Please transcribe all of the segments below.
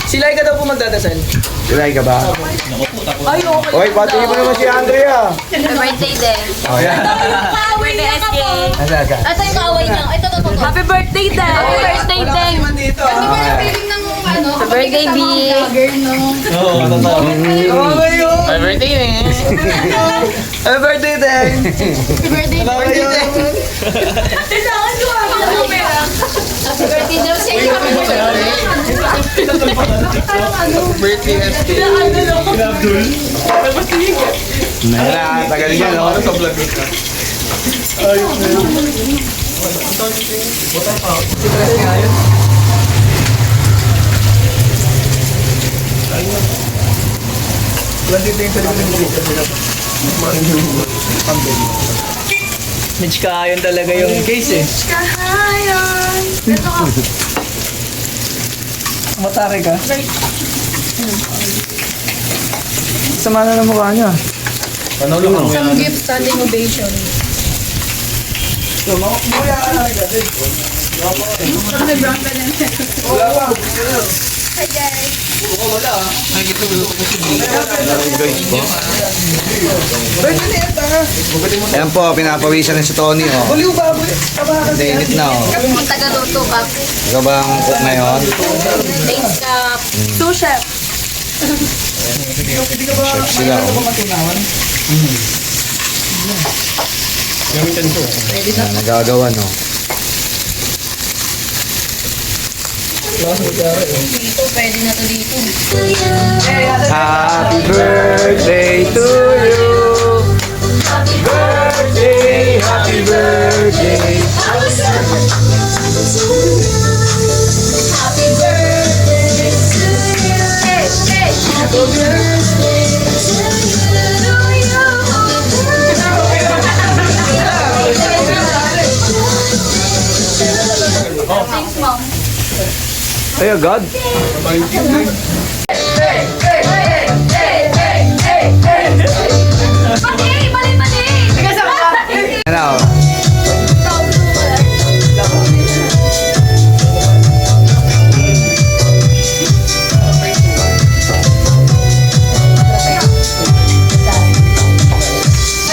Silay ka daw po magdadasal. Silay ka ba? Ay, okay. Oy, pati mo naman si Andrea. Happy birthday din. Oh, yan. Happy birthday, SK. Asa. Ito yung kaaway niya. Ito. Happy birthday din. Happy birthday din. Dito. Happy birthday, B. Oo, totoo. Happy birthday eh. Happy birthday, Deng. Happy birthday. Happy birthday. Happy birthday daw siya. Happy birthday. Birthday SK. Nala, tagal niya, no? Sa vlog ka. Mitch Kahayon talaga yung case eh. Kahayon. Matake ka? Sama na ng mukha niya. Ano lang ako yan? Gift standing ovation. Hi guys. Ayan po, pinapawisan na si Tony, oh. Buliw ba? Hindi, init na, oh. Yung taga-luto ka. Ikaw ba ang cook ngayon? Thanks ka. Sous chef. Chef sila, oh. Ayan, nagagawa, no? Dito, pwede na to dito. Happy birthday to you. Happy birthday, happy birthday. Happy birthday to you. Hey, hey. Happy birthday to you. Thanks, Mom. Ay, agad. Mali! Ano?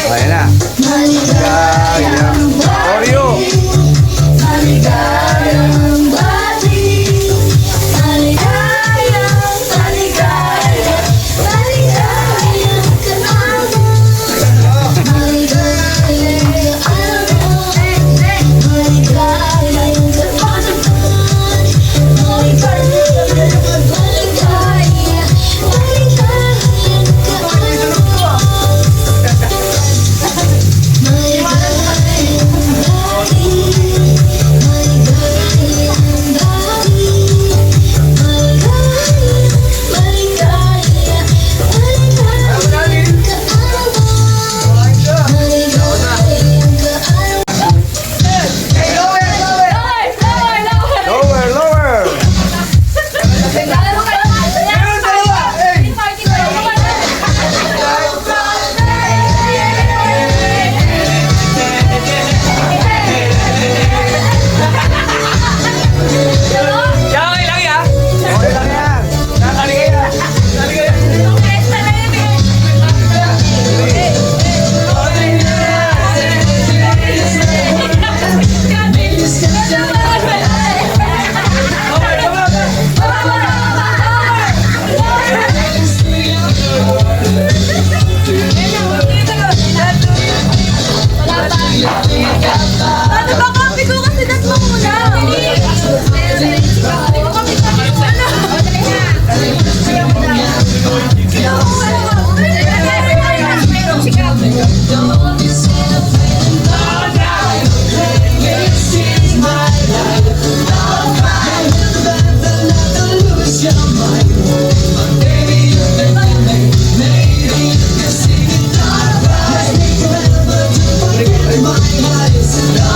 Ayan na. Maligayang Oreo. Maligayang bati. Maligayang kasama. Maligayang kaalaman. Maligayang kapanapan. Maligayang Lower, lower. Okay lang yan. Okay lang yan. Ano ba kape ko kasi das mo muna? My eyes